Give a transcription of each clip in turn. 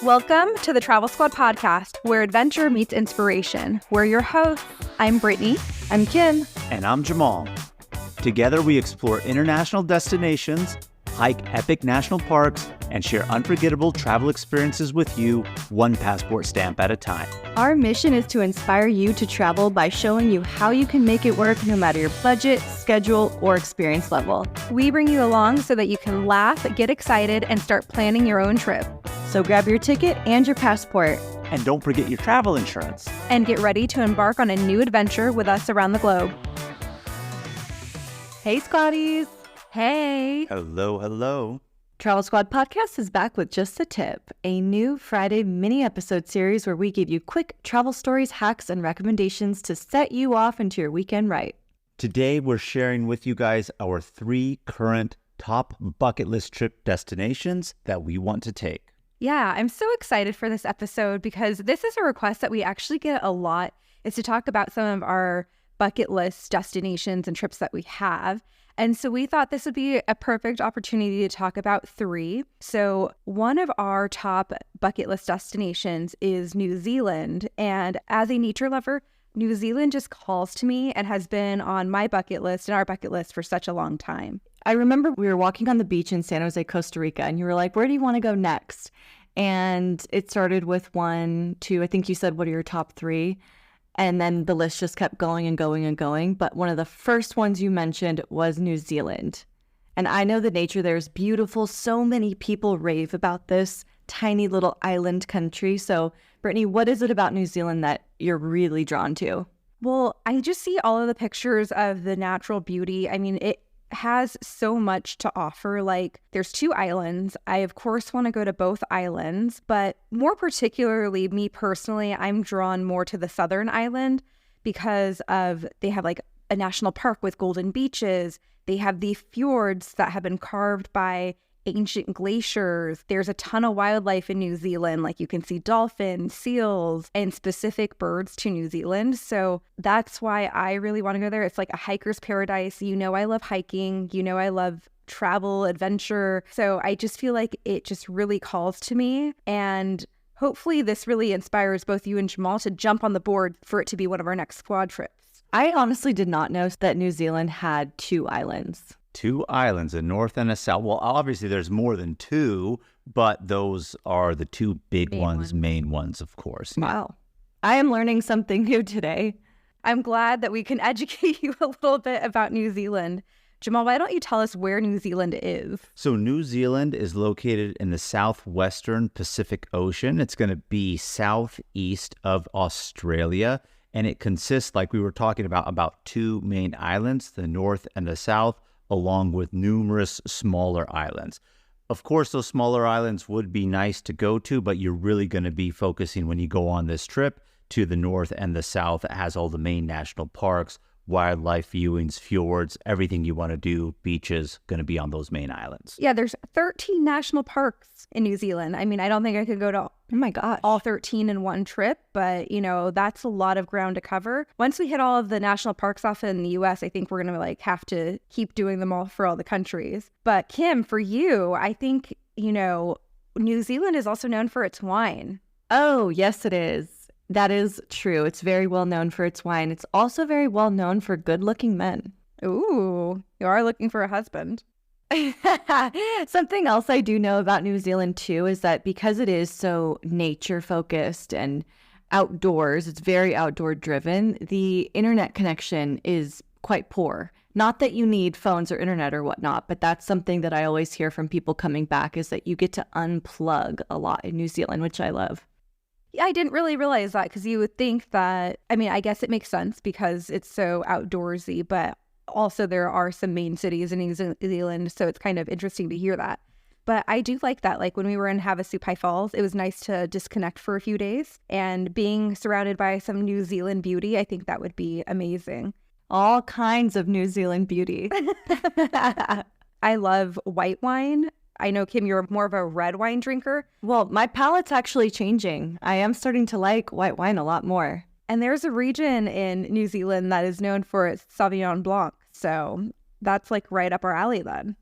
Welcome to the Travel Squad podcast, where adventure meets inspiration. We're your hosts. I'm Brittany. I'm Kim. And I'm Jamal. Together we explore international destinations, hike epic national parks, and share unforgettable travel experiences with you, one passport stamp at a time. Our mission is to inspire you to travel by showing you how you can make it work no matter your budget, schedule, or experience level. We bring you along so that you can laugh, get excited, and start planning your own trip. So grab your ticket and your passport. And don't forget your travel insurance. And get ready to embark on a new adventure with us around the globe. Hey, Squaddies. Hey. Hello, hello. Travel Squad Podcast is back with Just a Tip, a new Friday mini episode series where we give you quick travel stories, hacks, and recommendations to set you off into your weekend right. Today, we're sharing with you guys our 3 current top bucket list trip destinations that we want to take. Yeah, I'm so excited for this episode because this is a request that we actually get a lot, is to talk about some of our bucket list destinations and trips that we have. And so we thought this would be a perfect opportunity to talk about 3. So one of our top bucket list destinations is New Zealand. And as a nature lover, New Zealand just calls to me and has been on my bucket list and our bucket list for such a long time. I remember we were walking on the beach in San Jose, Costa Rica, and you were like, where do you want to go next? And it started with 1, 2, I think you said, what are your top 3? And then the list just kept going and going and going. But one of the first ones you mentioned was New Zealand. And I know the nature there is beautiful. So many people rave about this tiny little island country. So, Brittany, what is it about New Zealand that you're really drawn to? Well, I just see all of the pictures of the natural beauty. I mean, it has so much to offer. Like, there's 2 islands. I, of course, want to go to both islands, but more particularly, me personally, I'm drawn more to the southern island because of they have like a national park with golden beaches. They have the fjords that have been carved by ancient glaciers. There's a ton of wildlife in New Zealand, like you can see dolphins, seals, and specific birds to New Zealand. So that's why I really want to go there. It's like a hiker's paradise. You know, I love hiking. You know, I love travel, adventure. So I just feel like it just really calls to me. And hopefully this really inspires both you and Jamal to jump on the board for it to be one of our next squad trips. I honestly did not know that New Zealand had 2 islands. 2 islands, a north and a south. Well, obviously there's more than 2, but those are the 2 main ones, of course. Wow. I am learning something new today. I'm glad that we can educate you a little bit about New Zealand. Jamal, why don't you tell us where New Zealand is? So New Zealand is located in the southwestern Pacific Ocean. It's going to be southeast of Australia, and it consists, like we were talking about 2 main islands, the north and the south, along with numerous smaller islands. Of course, those smaller islands would be nice to go to, but you're really going to be focusing when you go on this trip to the north and the south. It has all the main national parks, wildlife viewings, fjords, everything you want to do, beaches, going to be on those main islands. Yeah, there's 13 national parks in New Zealand. I mean, I don't think I could go to all 13 in one trip, but, you know, that's a lot of ground to cover. Once we hit all of the national parks off in the U.S., I think we're going to like have to keep doing them all for all the countries. But Kim, for you, I think, you know, New Zealand is also known for its wine. Oh, yes, it is. That is true. It's very well known for its wine. It's also very well known for good-looking men. Ooh, you are looking for a husband. Something else I do know about New Zealand, too, is that because it is so nature-focused and outdoors, it's very outdoor-driven, the internet connection is quite poor. Not that you need phones or internet or whatnot, but that's something that I always hear from people coming back is that you get to unplug a lot in New Zealand, which I love. Yeah, I didn't really realize that because you would think that, I mean, I guess it makes sense because it's so outdoorsy, but also there are some main cities in New Zealand, so it's kind of interesting to hear that. But I do like that. Like when we were in Havasupai Falls, it was nice to disconnect for a few days, and being surrounded by some New Zealand beauty, I think that would be amazing. All kinds of New Zealand beauty. I love white wine. I know, Kim, you're more of a red wine drinker. Well, my palate's actually changing. I am starting to like white wine a lot more. And there's a region in New Zealand that is known for its Sauvignon Blanc. So that's like right up our alley then.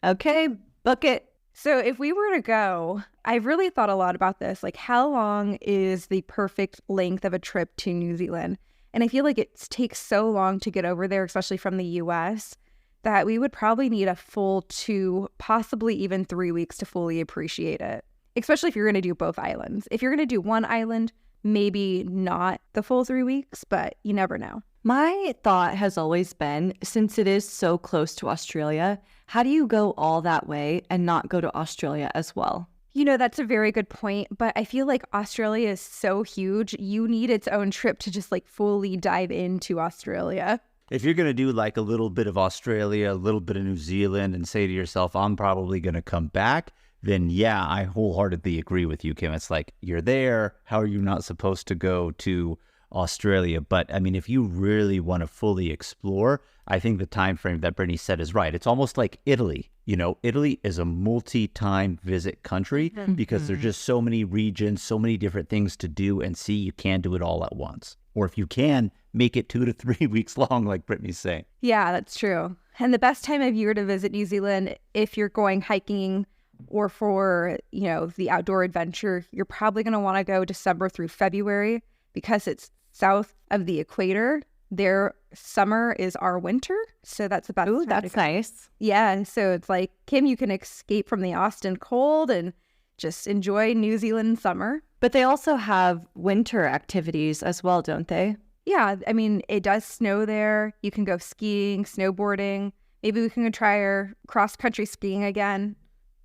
Okay, book it. So if we were to go, I've really thought a lot about this. Like, how long is the perfect length of a trip to New Zealand? And I feel like it takes so long to get over there, especially from the US, that we would probably need a full 2, possibly even 3 weeks to fully appreciate it, especially if you're going to do both islands. If you're going to do one island, maybe not the full 3 weeks, but you never know. My thought has always been, since it is so close to Australia, how do you go all that way and not go to Australia as well? You know, that's a very good point, but I feel like Australia is so huge. You need its own trip to just like fully dive into Australia. If you're going to do like a little bit of Australia, a little bit of New Zealand, and say to yourself, I'm probably going to come back, then yeah, I wholeheartedly agree with you, Kim. It's like, you're there. How are you not supposed to go to Australia? But I mean, if you really want to fully explore, I think the time frame that Brittany said is right. It's almost like Italy. You know, Italy is a multi-time visit country because there's just so many regions, so many different things to do and see. You can't do it all at once. Or if you can, make it 2 to 3 weeks long, like Brittany's saying. Yeah, that's true. And the best time of year to visit New Zealand, if you're going hiking or for, you know, the outdoor adventure, you're probably going to want to go December through February because it's south of the equator. Their summer is our winter. So that's about Ooh, that's nice. Yeah. So it's like, Kim, you can escape from the Austin cold and just enjoy New Zealand summer. But they also have winter activities as well, don't they? Yeah. I mean, it does snow there. You can go skiing, snowboarding. Maybe we can go try our cross-country skiing again.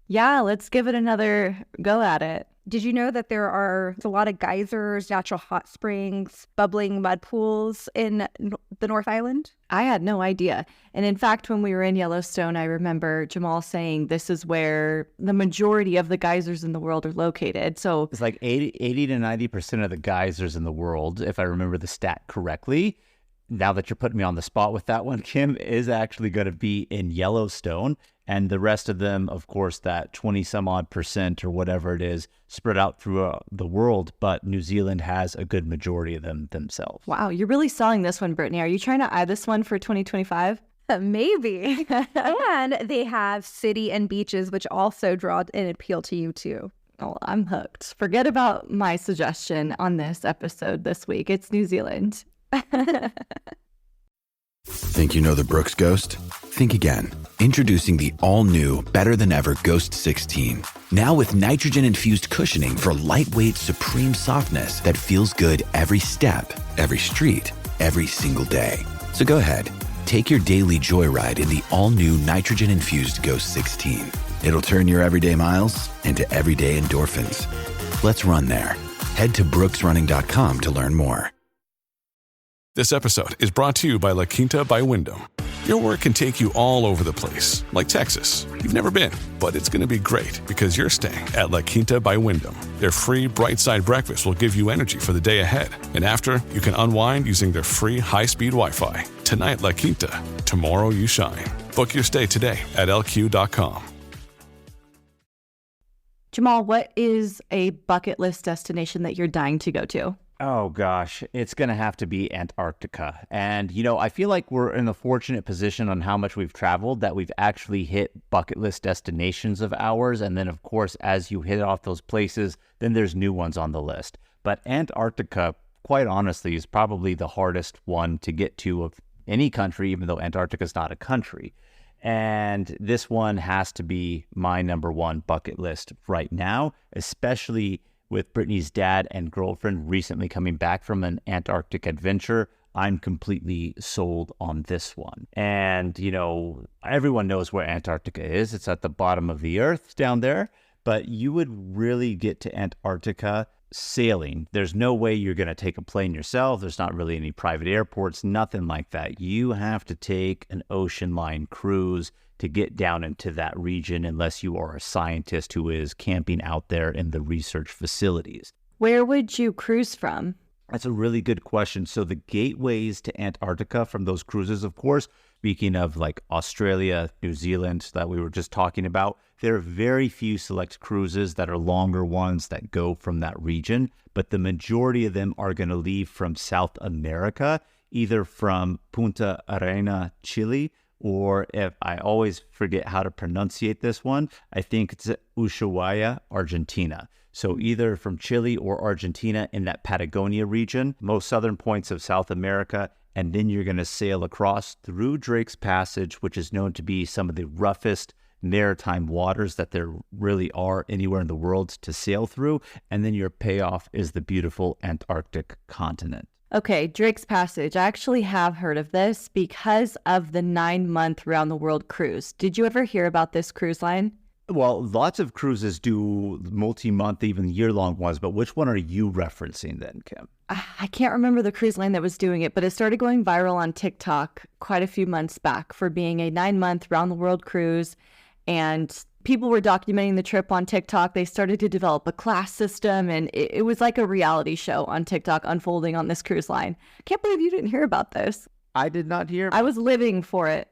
Yeah, let's give it another go at it. Did you know that there's a lot of geysers, natural hot springs, bubbling mud pools in the North Island? I had no idea. And in fact, when we were in Yellowstone, I remember Jamal saying this is where the majority of the geysers in the world are located. So it's like 80 to 90% of the geysers in the world, if I remember the stat correctly. Now that you're putting me on the spot with that one, Kim, is actually going to be in Yellowstone. And the rest of them, of course, that 20 some odd percent or whatever it is, spread out throughout the world. But New Zealand has a good majority of them themselves. Wow, you're really selling this one, Brittany. Are you trying to add this one for 2025? Maybe. And they have city and beaches, which also draw an appeal to you too. Oh, I'm hooked. Forget about my suggestion on this episode this week. It's New Zealand. Think you know the Brooks Ghost? Think again. Introducing the all-new, better-than-ever Ghost 16. Now with nitrogen-infused cushioning for lightweight, supreme softness that feels good every step, every street, every single day. So go ahead, take your daily joyride in the all-new nitrogen-infused Ghost 16. It'll turn your everyday miles into everyday endorphins. Let's run there. Head to brooksrunning.com to learn more. This episode is brought to you by La Quinta by Wyndham. Your work can take you all over the place, like Texas. You've never been, but it's going to be great because you're staying at La Quinta by Wyndham. Their free Bright Side breakfast will give you energy for the day ahead. And after, you can unwind using their free high-speed Wi-Fi. Tonight, La Quinta. Tomorrow, you shine. Book your stay today at lq.com. Jamal, what is a bucket list destination that you're dying to go to? Oh, gosh, it's going to have to be Antarctica. And, you know, I feel like we're in the fortunate position on how much we've traveled that we've actually hit bucket list destinations of ours. And then, of course, as you hit off those places, then there's new ones on the list. But Antarctica, quite honestly, is probably the hardest one to get to of any country, even though Antarctica is not a country. And this one has to be my number one bucket list right now, especially with Brittany's dad and girlfriend recently coming back from an Antarctic adventure. I'm completely sold on this one. And, you know, everyone knows where Antarctica is. It's at the bottom of the earth down there. But you would really get to Antarctica sailing. There's no way you're going to take a plane yourself. There's not really any private airports, nothing like that. You have to take an ocean line cruise to get down into that region unless you are a scientist who is camping out there in the research facilities. Where would you cruise from? That's a really good question. So the gateways to Antarctica from those cruises, of course, speaking of like Australia, New Zealand that we were just talking about, there are very few select cruises that are longer ones that go from that region, but the majority of them are going to leave from South America, either from Punta Arena, Chile, or if I always forget how to pronunciate this one, I think it's Ushuaia, Argentina. So either from Chile or Argentina in that Patagonia region, most southern points of South America, and then you're going to sail across through Drake's Passage, which is known to be some of the roughest maritime waters that there really are anywhere in the world to sail through. And then your payoff is the beautiful Antarctic continent. Okay, Drake's Passage. I actually have heard of this because of the 9-month round the world cruise. Did you ever hear about this cruise line? Well, lots of cruises do multi-month, even year-long ones, but which one are you referencing then, Kim? I can't remember the cruise line that was doing it, but it started going viral on TikTok quite a few months back for being a 9-month round the world cruise. And people were documenting the trip on TikTok. They started to develop a class system, and it was like a reality show on TikTok unfolding on this cruise line. Can't believe you didn't hear about this. I did not hear. I was living for it.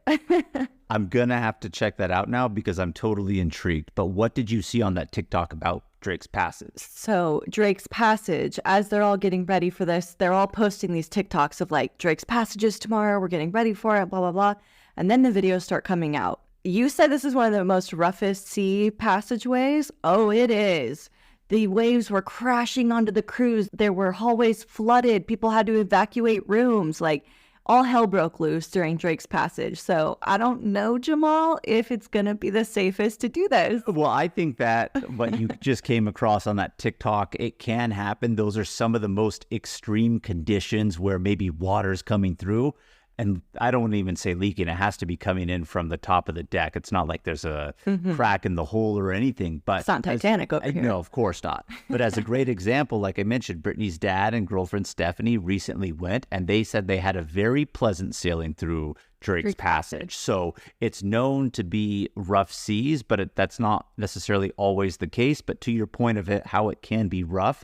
I'm going to have to check that out now because I'm totally intrigued. But what did you see on that TikTok about Drake's Passage? So Drake's Passage, as they're all getting ready for this, they're all posting these TikToks of like, Drake's Passages tomorrow, we're getting ready for it, blah, blah, blah. And then the videos start coming out. You said this is one of the most roughest sea passageways. Oh, it is. The waves were crashing onto the cruise. There were hallways flooded. People had to evacuate rooms. Like, all hell broke loose during Drake's Passage. So I don't know, Jamal, if it's going to be the safest to do this. Well, I think that what you just came across on that TikTok, it can happen. Those are some of the most extreme conditions where maybe water's coming through. And I don't even say leaking. It has to be coming in from the top of the deck. It's not like there's a crack in the hole or anything. But it's not Titanic over here. No, of course not. But as a great example, like I mentioned, Brittany's dad and girlfriend Stephanie recently went, and they said they had a very pleasant sailing through Drake's Passage. So it's known to be rough seas, but that's not necessarily always the case. But to your point of it, how it can be rough,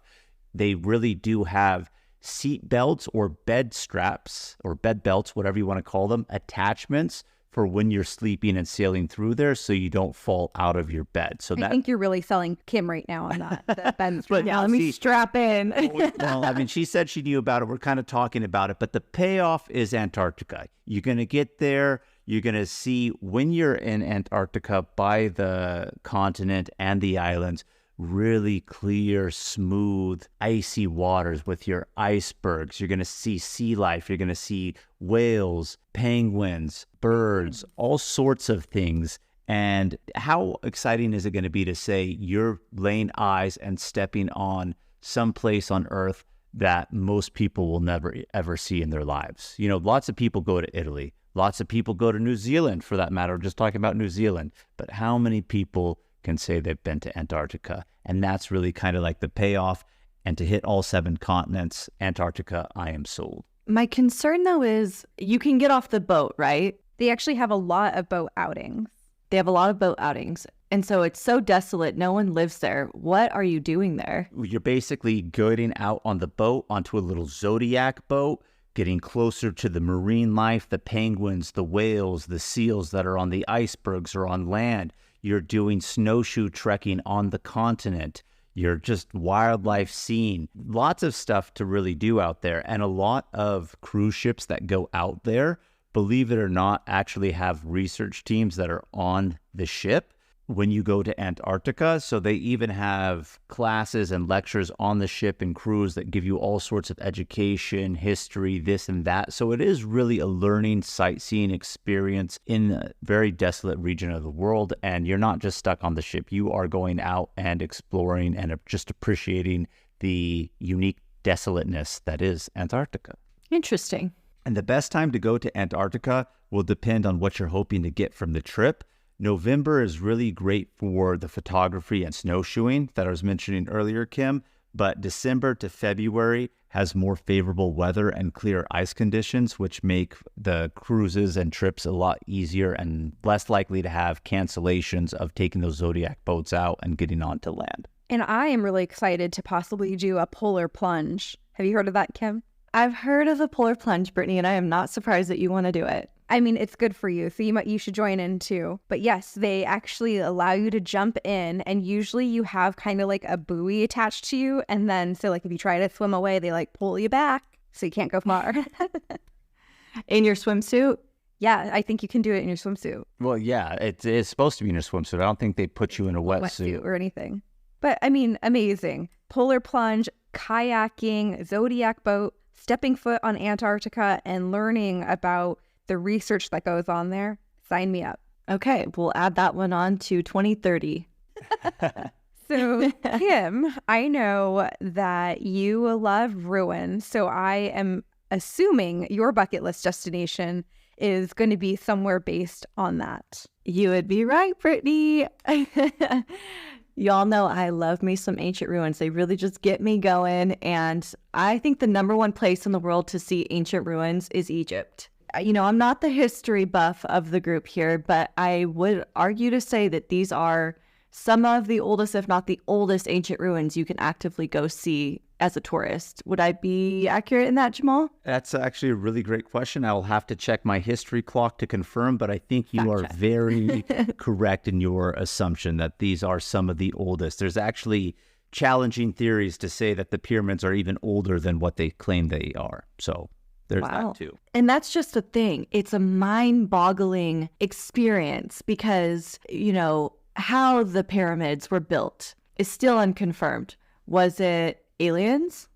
they really do have seat belts or bed straps or bed belts, whatever you want to call them, attachments for when you're sleeping and sailing through there so you don't fall out of your bed. So I think you're really selling Kim right now on that. But yeah, let me strap in. Well, I mean, she said she knew about it. We're kind of talking about it, but the payoff is Antarctica. You're going to get there. You're going to see when you're in Antarctica by the continent and the islands, really clear, smooth, icy waters with your icebergs. You're going to see sea life. You're going to see whales, penguins, birds, all sorts of things. And how exciting is it going to be to say you're laying eyes and stepping on some place on Earth that most people will never, ever see in their lives? You know, lots of people go to Italy. Lots of people go to New Zealand, for that matter. Just talking about New Zealand. But how many people can say they've been to Antarctica? And that's really kind of like the payoff. And to hit all 7 continents, Antarctica, I am sold. My concern, though, is you can get off the boat, right? They actually have a lot of boat outings. They have a lot of boat outings. And so it's so desolate. No one lives there. What are you doing there? You're basically getting out on the boat onto a little Zodiac boat, getting closer to the marine life, the penguins, the whales, the seals that are on the icebergs or on land. You're doing snowshoe trekking on the continent. You're just wildlife seeing. Lots of stuff to really do out there. And a lot of cruise ships that go out there, believe it or not, actually have research teams that are on the ship when you go to Antarctica. So they even have classes and lectures on the ship and cruise that give you all sorts of education, history, this and that. So it is really a learning, sightseeing experience in a very desolate region of the world. And you're not just stuck on the ship. You are going out and exploring and just appreciating the unique desolateness that is Antarctica. Interesting. And the best time to go to Antarctica will depend on what you're hoping to get from the trip. November is really great for the photography and snowshoeing that I was mentioning earlier, Kim, but December to February has more favorable weather and clear ice conditions, which make the cruises and trips a lot easier and less likely to have cancellations of taking those Zodiac boats out and getting onto land. And I am really excited to possibly do a polar plunge. Have you heard of that, Kim? I've heard of a polar plunge, Brittany, and I am not surprised that you want to do it. I mean, it's good for you, so you should join in too. But yes, they actually allow you to jump in, and usually you have kind of like a buoy attached to you, and then so like if you try to swim away, they like pull you back, so you can't go far. In your swimsuit? Yeah, I think you can do it in your swimsuit. Well, yeah, it is supposed to be in a swimsuit. I don't think they put you in a wetsuit. Or anything. But I mean, amazing. Polar plunge, kayaking, Zodiac boat, stepping foot on Antarctica, and learning about the research that goes on there. Sign me up. Okay, we'll add that one on to 2030. So, Kim, I know that you love ruins. So I am assuming your bucket list destination is going to be somewhere based on that. You would be right, Brittany. Y'all know I love me some ancient ruins. They really just get me going. And I think the number one place in the world to see ancient ruins is Egypt. You know, I'm not the history buff of the group here, but I would argue to say that these are some of the oldest, if not the oldest, ancient ruins you can actively go see as a tourist. Would I be accurate in that, Jamal? That's actually a really great question. I'll have to check my history clock to confirm, but I think you are very correct in your assumption that these are some of the oldest. There's actually challenging theories to say that the pyramids are even older than what they claim they are. So there's that too. And that's just the thing. It's a mind-boggling experience because, you know, how the pyramids were built is still unconfirmed. Was it aliens?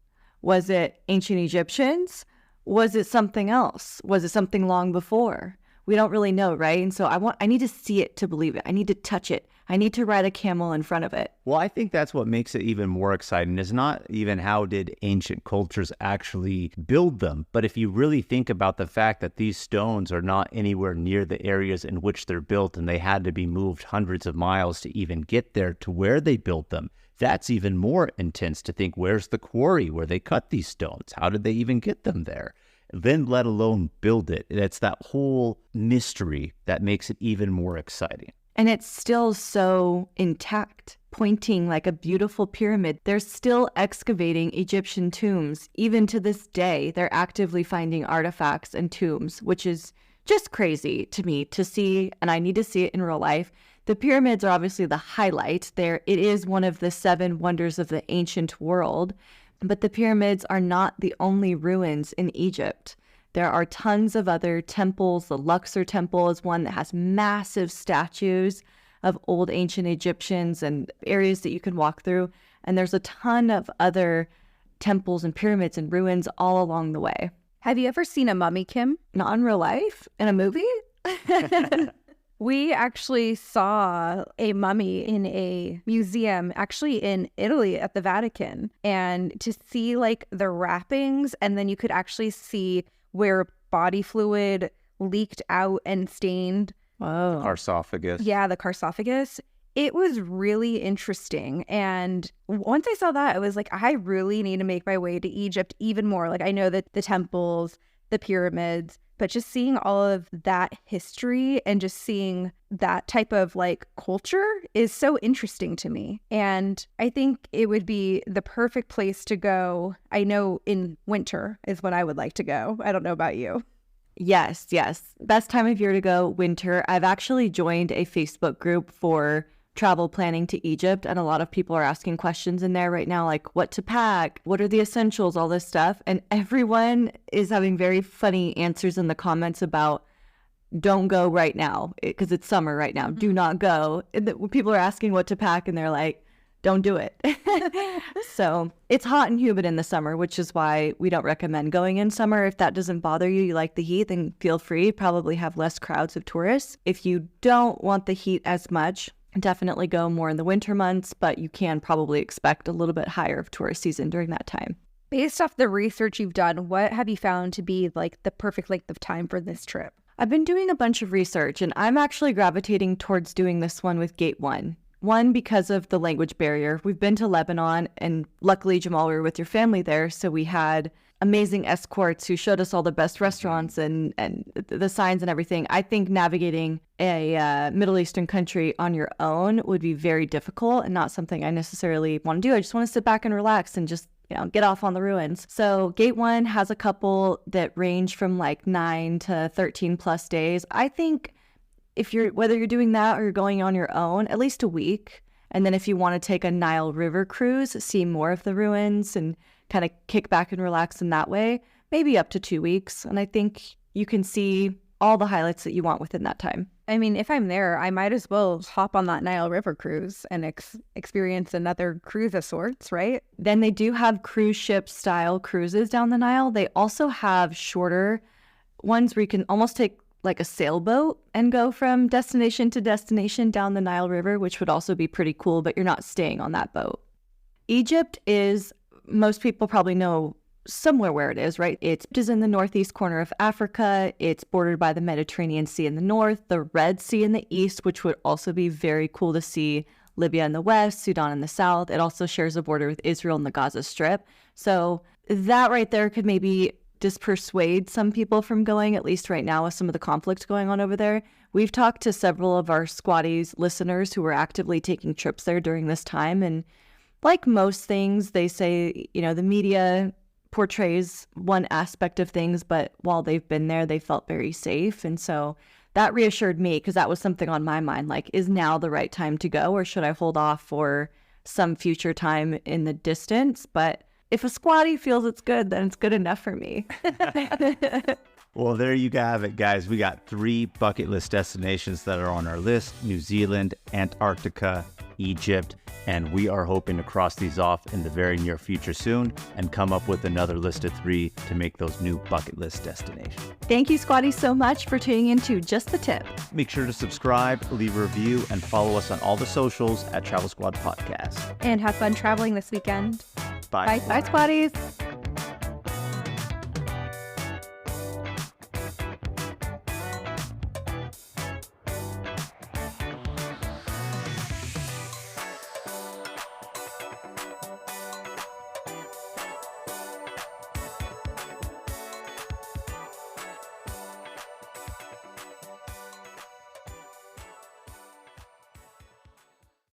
Was it ancient Egyptians? Was it something else? Was it something long before? We don't really know, right? And so I need to see it to believe it. I need to touch it. I need to ride a camel in front of it. Well, I think that's what makes it even more exciting is not even how did ancient cultures actually build them, but if you really think about the fact that these stones are not anywhere near the areas in which they're built and they had to be moved hundreds of miles to even get there to where they built them, that's even more intense to think, where's the quarry where they cut these stones? How did they even get them there? Then let alone build it. It's that whole mystery that makes it even more exciting. And it's still so intact, pointing like a beautiful pyramid. They're still excavating Egyptian tombs. Even to this day, they're actively finding artifacts and tombs, which is just crazy to me to see, and I need to see it in real life. The pyramids are obviously the highlight. It is one of the 7 wonders of the ancient world, but the pyramids are not the only ruins in Egypt. There are tons of other temples. The Luxor Temple is one that has massive statues of old ancient Egyptians and areas that you can walk through. And there's a ton of other temples and pyramids and ruins all along the way. Have you ever seen a mummy, Kim? Not in real life? In a movie? We actually saw a mummy in a museum, actually in Italy at the Vatican. And to see like the wrappings, and then you could actually see where body fluid leaked out and stained. Whoa. Sarcophagus. Yeah, the sarcophagus. It was really interesting. And once I saw that, I was like, I really need to make my way to Egypt even more. Like, I know that the temples, the pyramids, but just seeing all of that history and just seeing that type of like culture is so interesting to me. And I think it would be the perfect place to go. I know in winter is when I would like to go. I don't know about you. Yes. Best time of year to go, winter. I've actually joined a Facebook group for travel planning to Egypt, and a lot of people are asking questions in there right now, like what to pack, what are the essentials, all this stuff. And everyone is having very funny answers in the comments about don't go right now because it's summer right now. Do not go. People are asking what to pack and they're like, don't do it. So it's hot and humid in the summer, which is why we don't recommend going in summer. If that doesn't bother you, you like the heat, then feel free. Probably have less crowds of tourists. If you don't want the heat as much, definitely go more in the winter months, but you can probably expect a little bit higher of tourist season during that time. Based off the research you've done, what have you found to be like the perfect length of time for this trip? I've been doing a bunch of research, and I'm actually gravitating towards doing this one with Gate 1. One, because of the language barrier. We've been to Lebanon, and luckily, Jamal, we were with your family there, so we had amazing escorts who showed us all the best restaurants and the signs and everything. I think navigating a Middle Eastern country on your own would be very difficult and not something I necessarily want to do. I just want to sit back and relax and just, get off on the ruins. So Gate 1 has a couple that range from like 9 to 13 plus days. I think whether you're doing that or you're going on your own, at least a week. And then if you want to take a Nile River cruise, see more of the ruins and kind of kick back and relax in that way, maybe up to 2 weeks. And I think you can see all the highlights that you want within that time. I mean, if I'm there, I might as well hop on that Nile River cruise and experience another cruise of sorts, right? Then they do have cruise ship style cruises down the Nile. They also have shorter ones where you can almost take like a sailboat and go from destination to destination down the Nile River, which would also be pretty cool, but you're not staying on that boat. Egypt is, most people probably know somewhere where it is, right? It is in the northeast corner of Africa. It's bordered by the Mediterranean Sea in the north, the Red Sea in the east, which would also be very cool to see, Libya in the west, Sudan in the south. It also shares a border with Israel and the Gaza Strip. So that right there could maybe dispersuade some people from going, at least right now with some of the conflict going on over there. We've talked to several of our Squatties listeners who were actively taking trips there during this time. And like most things, they say, you know, the media portrays one aspect of things, but while they've been there, they felt very safe. And so that reassured me, because that was something on my mind, like, is now the right time to go, or should I hold off for some future time in the distance? But if a Squatty feels it's good, then it's good enough for me. Well, there you have it, guys. We got 3 bucket list destinations that are on our list: New Zealand, Antarctica, Egypt, and we are hoping to cross these off in the very near future soon and come up with another list of 3 to make those new bucket list destinations. Thank you, Squatty, so much for tuning into Just the Tip. Make sure to subscribe, leave a review, and follow us on all the socials at Travel Squad Podcast. And have fun traveling this weekend. Bye. Bye, Squatties.